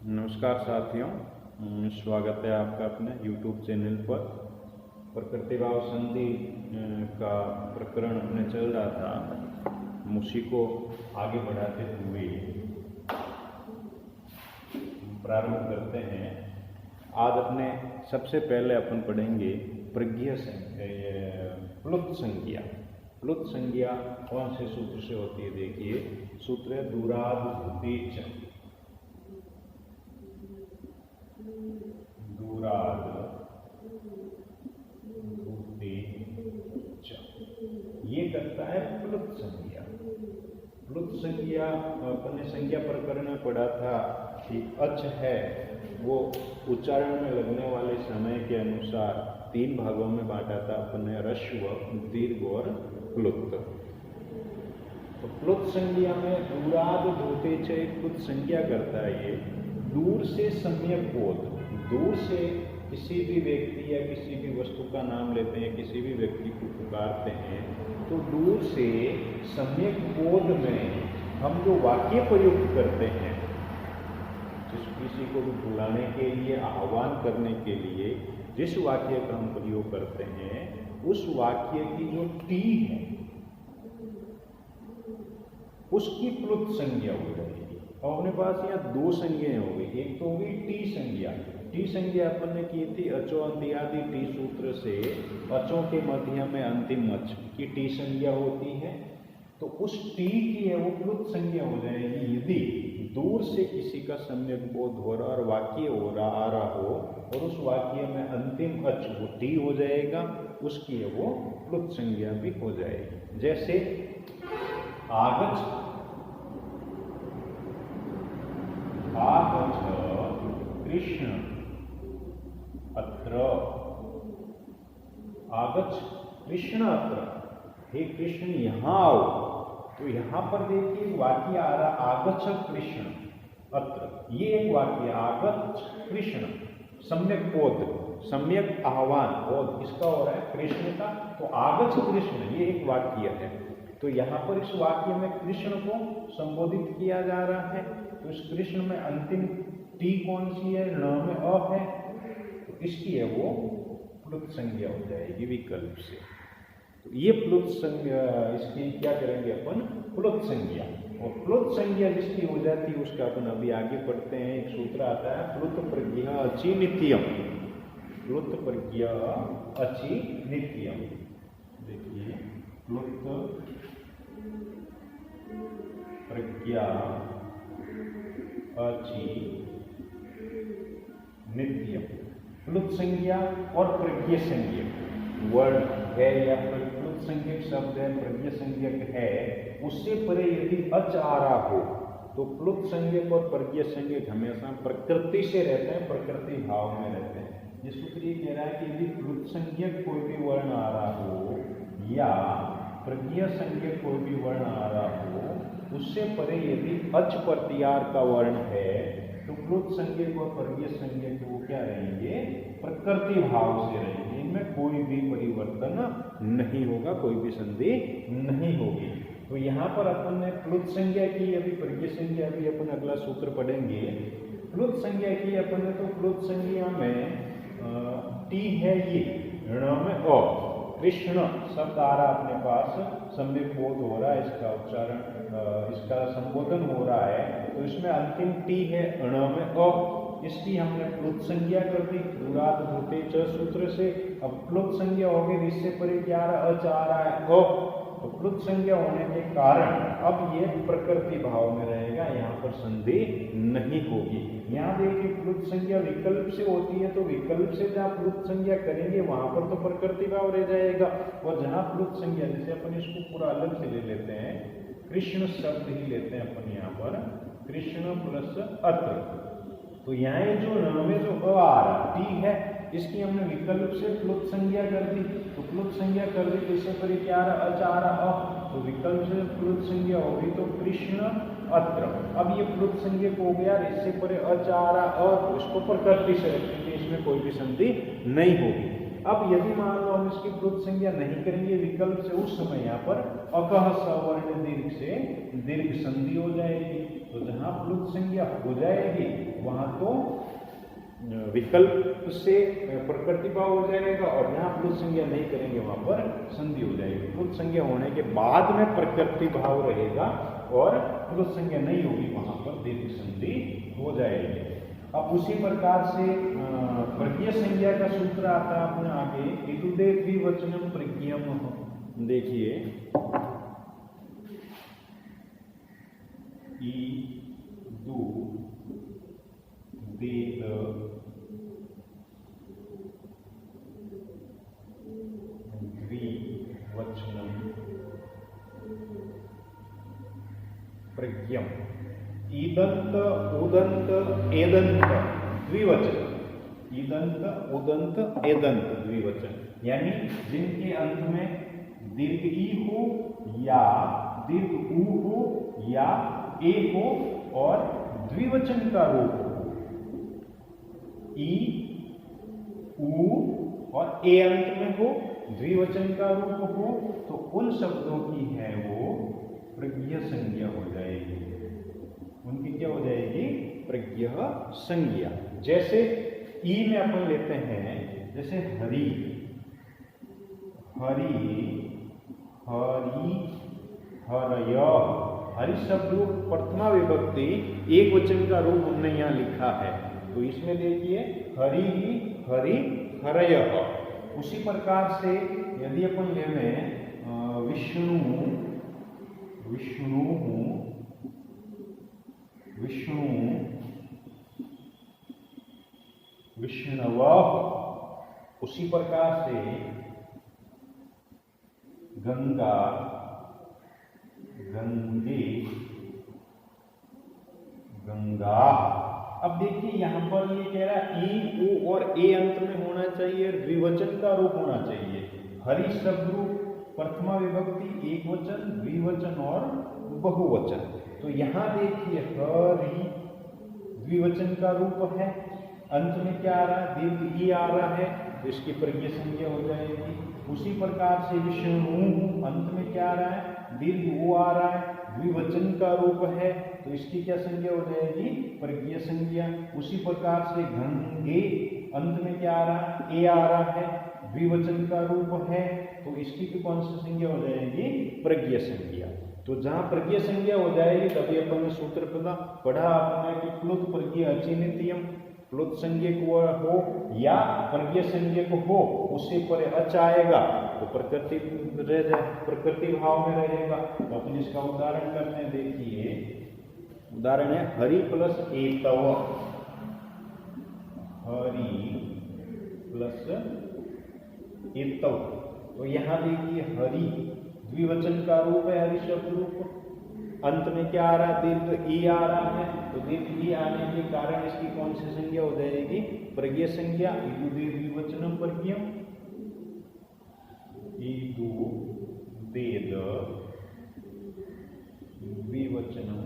नमस्कार साथियों, स्वागत है आपका अपने YouTube चैनल पर। प्रकृति भाव संधि का प्रकरण अपने चल रहा था। उसी को आगे बढ़ाते हुए प्रारंभ करते हैं। आज अपने सबसे पहले अपन पढ़ेंगे प्रज्ञा प्लुत संज्ञा। प्लुत संज्ञा कौन से सूत्र से होती है? देखिए, सूत्र है दूराद भूतेच। दूराद भूतेच ये करता है प्लुत संज्ञा। प्लुत संज्ञा अपने संज्ञा प्रकरण में पढ़ा था कि अच है वो उच्चारण में लगने वाले समय के अनुसार तीन भागों में बांटा था अपने ह्रस्व, दीर्घ और प्लुत। तो प्लुत संज्ञा में दूराद भूतेच एक प्लुत संज्ञा करता है। ये दूर से सम्यक बोध, दूर से किसी भी व्यक्ति या किसी भी वस्तु का नाम लेते हैं, किसी भी व्यक्ति को पुकारते हैं, तो दूर से सम्यक बोध में हम जो वाक्य प्रयुक्त करते हैं, जिस किसी को भी बुलाने के लिए, आह्वान करने के लिए जिस वाक्य का हम प्रयोग करते हैं, उस वाक्य की जो टी है उसकी प्लुत संज्ञा हो जाएगी। और अपने पास यहाँ दो संज्ञाएं हो गई। एक तो होगी टी संज्ञा। टी संज्ञा अपन ने की थी अचो अंत्यादि टी सूत्र से। अचों के मध्य में अंतिम अच की टी संज्ञा होती है, तो उस टी की है वो प्लुत संज्ञा हो जाएगी यदि दूर से किसी का सम्यक बोध हो रहा और वाक्य आ रहा हो और उस वाक्य में अंतिम अच वो टी हो जाएगा, उसकी है वो प्लुत संज्ञा भी हो जाएगी। जैसे आगच्छ, आगच्छ कृष्ण अत्र। आगच्छ कृष्ण अत्र, हे कृष्ण यहाँ आओ। तो यहाँ पर देखिए वाक्य आ रहा आगच्छ कृष्ण अत्र, ये एक वाक्य आगच्छ कृष्ण, सम्यक बोध, सम्यक आह्वान बोध किसका हो रहा है? कृष्ण का। तो आगच्छ कृष्ण ये एक वाक्य है। तो यहाँ पर इस वाक्य में कृष्ण को संबोधित किया जा रहा है। तो इस कृष्ण में अंतिम टी कौन सी है? न में अ है, तो इसकी है वो प्लुत संज्ञा हो जाएगी विकल्प से। तो ये प्लुत संज्ञा, इसकी क्या करेंगे अपन? प्लुत संज्ञा। और प्लुत संज्ञा जिसकी हो जाती है उसका अपन अभी आगे पढ़ते हैं। एक सूत्र आता है प्लुत प्रज्ञा अचि नित्यम। प्लुत प्रज्ञा अचि नित्यम। देखिए, प्लुत प्रज्ञा अचि नित्यम। प्लुत संज्ञा और प्रज्ञा संज्ञा वर्ड है या प्लुत संज्ञक शब्द है, प्रज्ञा संज्ञक है, उससे परे यदि अच आ रहा हो तो प्लुत संज्ञक और प्रज्ञा संज्ञक हमेशा प्रकृति से रहते हैं, प्रकृति भाव में रहते हैं। ये सूत्र ये कह रहा है कि यदि प्लुत संज्ञक कोई भी वर्ण आ रहा हो या प्रज्ञा संज्ञक कोई भी वर्ण आ रहा हो, उससे परे यदि अच प्रत्यार का वर्ण है तो प्लुत संज्ञक और प्रज्ञा संज्ञक वो क्या रहेंगे? प्रकृति भाव से रहेंगे। इनमें कोई भी परिवर्तन नहीं होगा, कोई भी संधि नहीं होगी। तो यहाँ पर अपन ने प्लुत संज्ञा की, अभी प्रज्ञा संज्ञा अभी अपन अगला सूत्र पढ़ेंगे। प्लुत संज्ञा की अपन ने, तो प्लुत संज्ञा में टी है ये, ऋण में अ, कृष्ण शब्द आ रहा अपने पास, सम्यक बोध हो रहा है, इसका उच्चारण, इसका संबोधन हो रहा है, तो इसमें अंतिम टी है ण में अ, इसकी हमने प्लुत संज्ञा कर दी दूराद भूतेच सूत्र से। अब प्लुत संज्ञा हो गई, इससे परे क्या आ रहा? अच आ रहा है अ, तो प्लुत संज्ञा होने के कारण अब ये प्रकृति भाव में रहेगा, यहाँ पर संधि नहीं होगी। यहाँ देखिए प्लुत संज्ञा विकल्प से होती है, तो विकल्प से जहाँ प्लुत संज्ञा करेंगे वहां पर तो प्रकृति भाव रह जाएगा। और जहाँ प्लुत संज्ञा, जैसे अपन इसको पूरा अलग से ले लेते हैं, कृष्ण शब्द ही लेते हैं अपन यहाँ पर, कृष्ण प्लस अत्र, तो यहाँ जो न में जो अ आ रहा टी है, इसकी हमने विकल्प से प्लुत संज्ञा कर दी। तो प्लुत संज्ञा कर दी तो इससे परे क्या आ रहा? अच आ रहा अ, तो विकल्प से प्लुत संज्ञा होगी तो कृष्ण अत्र। अब ये प्लुत संज्ञक हो गया, इससे परे अच आ रहा अ, तो इसको प्रकृति से रखेंगे, इसमें कोई भी संधि नहीं होगी। अब यदि मान लो हम इसकी प्लुत संज्ञा नहीं करेंगे विकल्प से, उस समय यहाँ पर अकह सवर्ण दीर्घ से दीर्घ संधि हो जाएगी। तो जहां प्लुत संज्ञा हो जाएगी वहां तो विकल्प से प्रकृति भाव हो जाएगा, और जहां प्लुत संज्ञा नहीं करेंगे वहां पर संधि हो जाएगी। प्लुत संज्ञा होने के बाद में प्रकृति भाव रहेगा और प्लुत संज्ञा नहीं होगी, वहां पर दीर्घ संधि हो जाएगी। अब उसी प्रकार से प्रज्ञ संज्ञा का सूत्र आता है अपने आगे, इदुदे द्विवचनम प्रज्ञम। देखिए इदु देद द्विवचनम प्रज्ञम। ईदंत उदंत एदंत द्विवचन, ईदंत उदंत एदंत द्विवचन, यानी जिनके अंत में दीर्घ ई हो या दीर्घ ऊ हो या ए हो और द्विवचन का रूप हो, ई ऊ और ए अंत में हो, द्विवचन का रूप हो, तो उन शब्दों की है वो प्रज्ञ संज्ञा हो जाएगी। उनकी क्या हो जाएगी? प्रज्ञ संज्ञा। जैसे ई में अपन लेते हैं, जैसे हरि, हरि, हरि, हरय। हरि शब्द प्रथमा विभक्ति एक वचन का रूप हमने यहाँ लिखा है, तो इसमें देखिए हरि, हरि, हरय। उसी प्रकार से यदि अपन ले में विष्णु, विष्णु, विष्णु, विष्णवः, उसी प्रकार से गंगा, गंगे, गंगा। अब देखिए यहां पर ये कह रहा है ई, ओ और ए अंत में होना चाहिए, द्विवचन का रूप होना चाहिए। हरि शब्द रूप प्रथमा विभक्ति एक वचन, द्विवचन और बहुवचन। तो यहां देखिए हरि द्विवचन का रूप है, अंत में क्या आ रहा है? दीर्घ ई आ रहा है, तो इसकी प्रज्ञ संज्ञा हो जाएगी। उसी प्रकार से विष्णु अंत में क्या आ रहा है? दीर्घ ओ आ रहा है, द्विवचन का रूप है, तो इसकी क्या संज्ञा हो जाएगी? प्रज्ञ संज्ञा। उसी प्रकार से गंगे अंत में क्या आ रहा है? ए आ रहा है, द्विवचन का रूप है, तो इसकी भी कौन सी संज्ञा हो जाएगी? प्रज्ञ संज्ञा। तो जहां प्रज्ञ संज्ञा हो जाएगी तभी अपन ने सूत्र पढ़ा आपने कि प्लुत प्रज्ञ अचिनित्यम, प्लुत संज्ञक हो या प्रज्ञ संज्ञक हो, उससे परे अच आएगा तो प्रकृति रह जाए, प्रकृति भाव में रहेगा। तो अपन इसका उदाहरण करते हैं। देखिए उदाहरण है हरि प्लस एतव, हरि प्लस एतव। तो यहां देखिए हरि द्विवचन का रूप है, हरि शब्द रूप, अंत में क्या आ रहा है? दीर्घ ई आ रहा है, तो दीर्घ ई आने के कारण इसकी कौन सी संज्ञा हो जाएगी? प्रज्ञ संज्ञा। इदु द्विवचनम प्रज्ञम, इदु वेद द्विवचनम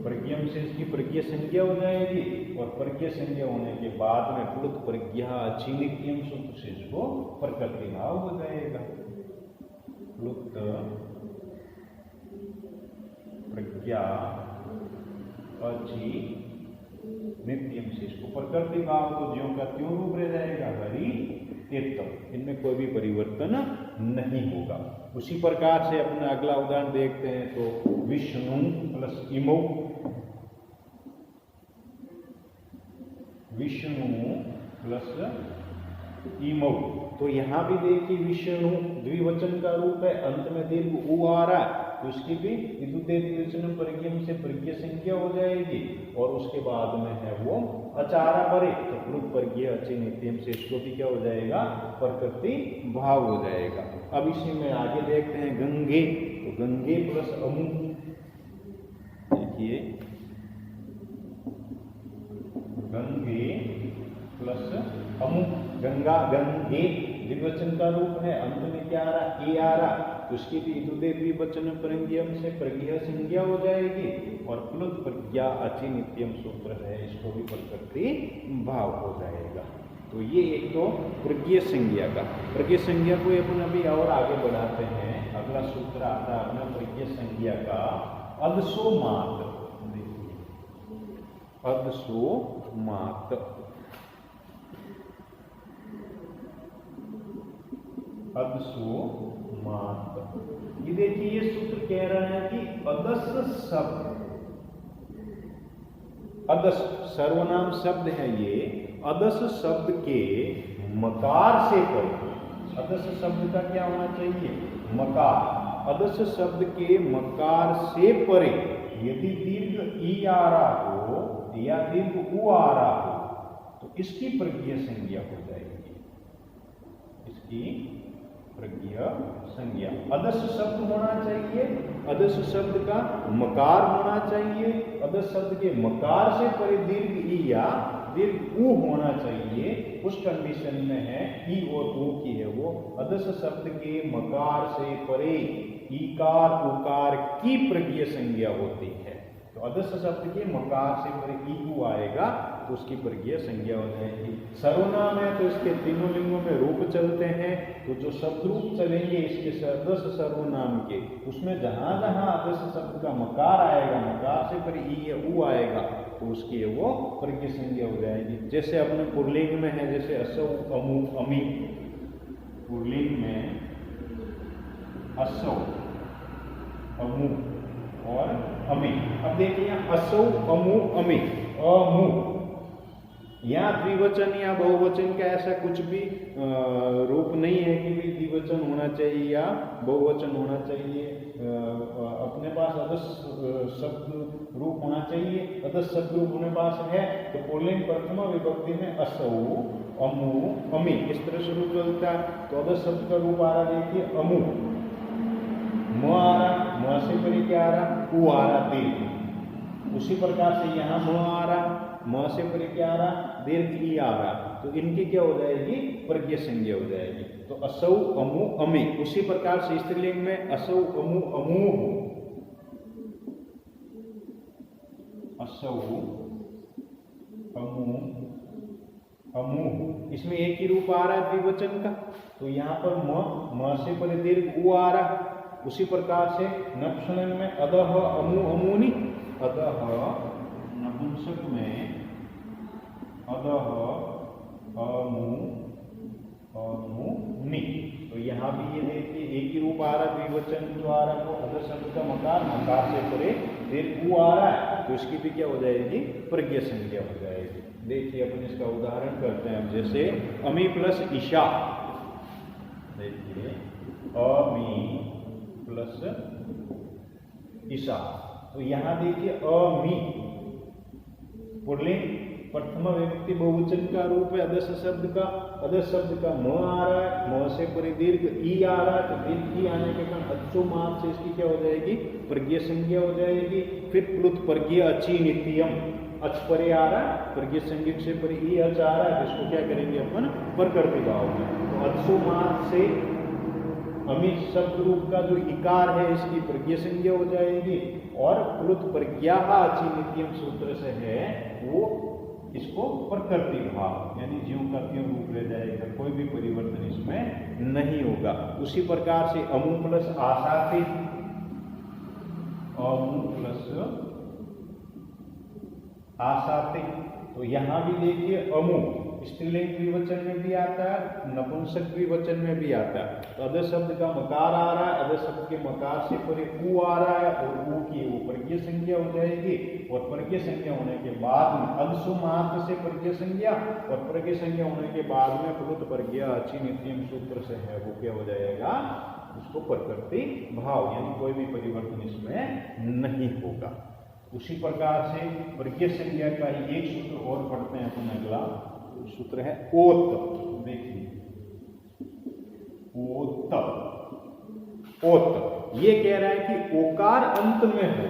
प्रज्ञम से इसकी प्रज्ञ संज्ञा हो जाएगी, और प्रज्ञ संज्ञा होने के बाद में प्लुत प्रज्ञा अचिनित्यम सूत्र से इसको प्रकृति भाव हो जाएगा। प्लुत प्रज्ञा अचि नित्यम से इसको प्रकृति भाव, तो ज्यों का त्यों रूप रह जाएगा, हरि एतव। इनमें कोई भी परिवर्तन नहीं होगा। उसी प्रकार से अपना अगला उदाहरण देखते हैं। तो विष्णु प्लस इमौ, विष्णु प्लस इमौ। तो यहां भी देखिए विष्णु द्विवचन का रूप है, अंत में दीर्घ ऊ आ रहा है, तो उसकी भी इदुते द्विवचनम प्रज्ञम से प्रज्ञ संज्ञा हो जाएगी, और उसके बाद में है वो अचारा परे, तो प्लुत प्रज्ञ अचि नित्यम से इसको भी क्या हो जाएगा? प्रकृति भाव हो जाएगा। अब इसी में आगे देखते हैं गंगे, तो गंगे प्लस अमु। देखिए गंगे प्लस अमु, गंगा, गंगे द्विवचन का रूप है, अंत में क्या आ रहा? ए आ रहा, तो उसकी भी इदुते द्विवचन प्रज्ञम से प्रज्ञ संज्ञा हो जाएगी, और प्लुत प्रज्ञा अचि नित्यम सूत्र है, इसको भी प्रकृति भाव हो जाएगा। तो ये एक तो प्रज्ञ संज्ञा का, प्रज्ञ संज्ञा को अपन अभी और आगे बढ़ाते हैं। अगला सूत्र आता है अपना प्रज्ञ संज्ञा का अदसोमात। देखिए अदसोमात, अदसोमात। ये देखिए ये सूत्र कह रहा है कि अदस शब्द, अदस सर्वनाम शब्द है ये, अदस शब्द के मकार से परे, अदस शब्द का क्या होना चाहिए? मकार। अदस शब्द के मकार से परे यदि दीर्घ ई आ रहा हो या दीर्घ उ आ रहा हो तो इसकी प्रज्ञ संज्ञा हो जाएगी, इसकी प्रज्ञ संज्ञा। अदस शब्द होना चाहिए, अदस शब्द का मकार होना चाहिए, अदस शब्द के मकार से परे दीर्घ ई या दीर्घ उ होना चाहिए। उस कंडीशन में है ई और उ की है वो। अदस शब्द के मकार से परे ईकार उकार की प्रज्ञ संज्ञा होती है। तो अदस शब्द के मकार से परे ई उ आएगा तो उसकी प्रज्ञ संज्ञा हो जाएगी। सर्वनाम है तो इसके तीनों लिंगों में रूप चलते हैं, तो जो शब्द रूप चलेंगे इसके अदस सर्वनाम के, उसमें जहां जहां अदस शब्द का मकार आएगा, मकार से परे ई या उ आएगा तो उसकी वो प्रज्ञ संज्ञा हो जाएगी। जैसे अपने पुल्लिंग में है, जैसे असौ अमु अमी, पुल्लिंग में असौ अमु और अमी। अब देखिए असौ अमु अमी, अमु, यहाँ द्विवचन या बहुवचन का ऐसा कुछ भी रूप नहीं है कि भी द्विवचन होना चाहिए या बहुवचन होना चाहिए। अपने पास अदस शब्द रूप होना चाहिए, अदस शब्द रूप होने पास है तो पुल्लिंग प्रथमा विभक्ति में असौ अमु अमी इस तरह से रूप चलता है। तो अदस शब्द का रूप आ रहा देखिए अमु, म आ रहा, म से परे क्या आ रहा? उ आ रहा दीर्घ। उसी प्रकार से यहाँ म आ रहा, म से परे क्या आ रहा? दीर्घ ई आ रहा, तो इनकी क्या हो जाएगी? प्रज्ञ संज्ञा हो जाएगी। तो असौ अमु अमी। उसी प्रकार से स्त्रीलिंग में असौ अमु अमूह, असौ अमु अमूह, इसमें एक ही रूप आ रहा है द्विवचन का, तो यहाँ पर म से परे दीर्घ उ आ रहा। उसी प्रकार से नपुंसक में अदह अमु अमूनि, अदह नपुंसक में अदह अमु अमुनि। तो यहाँ भी ये देखिए एक ही रूप आ रहा है द्विवचन जो आ रहा है वो अदर शब्द का मकार, मकार से परे दीर्घ उ आ रहा है तो इसकी भी क्या हो जाएगी? प्रज्ञ संज्ञा हो जाएगी। देखिए अपन इसका उदाहरण करते हैं। जैसे अमी प्लस ईशा, देखिए अमी प्लस ईशा, तो यहाँ देखिए अमी पुल्लिंग प्रथमा विभक्ति बहुवचन का रूप है अदस शब्द का, अदस शब्द का म आ रहा है, म से परे दीर्घ ई आ रहा है तो दीर्घ ई आने के कारण अच्चोमात से इसकी क्या हो जाएगी? प्रज्ञ संज्ञा हो जाएगी। फिर प्लुत प्रज्ञ अची नित्यम, अच परे आ रहा है, प्रज्ञ संज्ञक से परे ई अच आ रहा है, इसको क्या करेंगे अपन? प्रकृति भाव में। तो अच्चोमात से अमित शब्द रूप का जो इकार है इसकी प्रज्ञ संज्ञा हो जाएगी। और प्लुत प्रज्ञा अची नित्यम सूत्र से है वो इसको प्रकृति भाव यानी ज्यों का त्यों रूप ले जाएगा, कोई भी परिवर्तन इसमें नहीं होगा। उसी प्रकार से अमु प्लस आशाति, अमु प्लस आशाति, तो यहाँ भी देखिए अमु स्त्रीलिंग द्विवचन में भी आता है, नपुंसक द्विवचन में भी आता है। तो अदर शब्द का मकार आ रहा है, अदर शब्द के मकार से परे उ आ रहा है और उ की वो प्रज्ञ संज्ञा हो जाएगी। और प्रज्ञ संज्ञा होने के बाद में अदसु मात्र से प्रज्ञ संज्ञा और प्रज्ञ संज्ञा होने के बाद में प्लुत प्रज्ञा अची नित्यम सूत्र से है वो क्या हो जाएगा? उसको प्रकृति भाव यानी कोई भी परिवर्तन इसमें नहीं होगा। उसी प्रकार से प्रज्ञ संज्ञा का ही एक सूत्र और पढ़ते हैं अपन। अगला सूत्र है ओत। देखिए ओत, ओत ये कह रहा है कि ओकार अंत में हो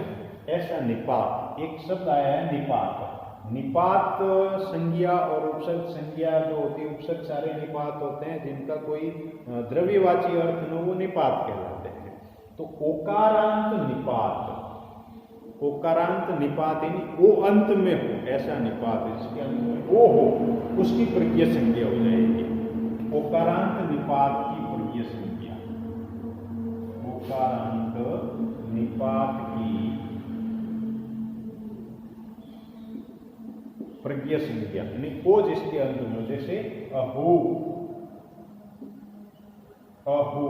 ऐसा निपात। एक शब्द आया है निपात। निपात संज्ञा और उपसर्ग संज्ञा जो होती है, उपसर्ग सारे निपात होते हैं जिनका कोई द्रव्यवाची अर्थ न वो निपात कहलाते हैं। तो ओकारांत निपात, ओकारांत निपात यानी ओ अंत में हो, ऐसा निपात जिसके अंत में ओ हो, उसकी प्रज्ञ संज्ञा हो जाएगी। ओकारांत निपात की प्रज्ञ संज्ञा, ओकारांत निपात की प्रज्ञ संज्ञा यानी ओ जिसके अंत में, जैसे अहो, अहो,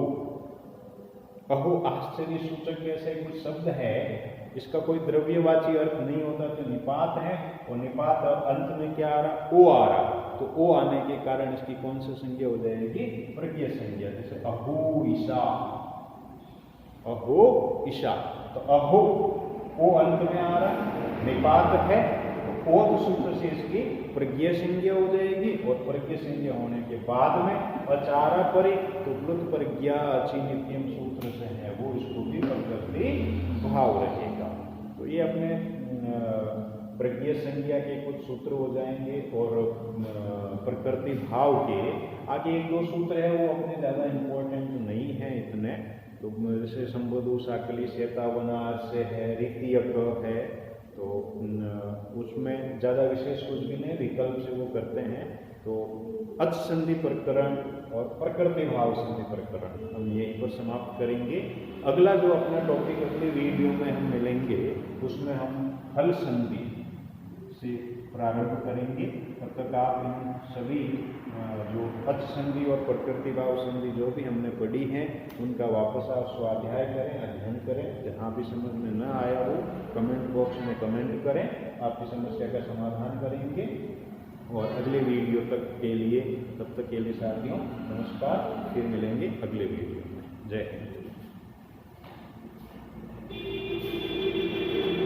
अहो आश्चर्य सूचक ऐसे कुछ शब्द है, इसका कोई द्रव्यवाची अर्थ नहीं होता तो निपात है, और निपात अंत में क्या आ रहा, ओ आ रहा, तो ओ आने के कारण इसकी कौन सी संज्ञा हो जाएगी, प्रज्ञ संज्ञा। जैसे अहो ईशा, अहो ईशा, तो अहो ओ अंत में आ रहा, निपात है, ओत सूत्र से इसकी प्रज्ञ संज्ञा हो जाएगी, और प्रज्ञ संज्ञा होने के बाद में अचारा परे, तो प्लुत प्रज्ञा अचि नित्यम सूत्र से है वो, इसको भी प्रकृति भाव रहेगा। तो ये अपने प्रज्ञ संज्ञा के कुछ सूत्र हो जाएंगे, और प्रकृति भाव के आगे एक दो सूत्र है वो अपने ज़्यादा इम्पोर्टेंट नहीं है इतने, तो जैसे संबोधु साकली चेतावनार से है, रीतियक है, तो उसमें ज़्यादा विशेष कुछ भी नहीं, विकल्प से वो करते हैं। तो अच संधि प्रकरण और प्रकृति भाव संधि प्रकरण हम यहीं पर समाप्त करेंगे। अगला जो अपना टॉपिक अगले वीडियो में हम मिलेंगे, उसमें हम हल संधि से प्रारंभ करेंगे। तब तक आप इन सभी जो अच संधि और प्रकृति भाव संधि जो भी हमने पढ़ी हैं उनका वापस आप स्वाध्याय करें, अध्ययन करें। जहाँ भी समझ में न आया हो कमेंट बॉक्स में कमेंट करें, आपकी समस्या का समाधान करेंगे। और अगले वीडियो तक के लिए, तब तक के लिए साथियों नमस्कार, फिर मिलेंगे अगले वीडियो में। जय हिंद।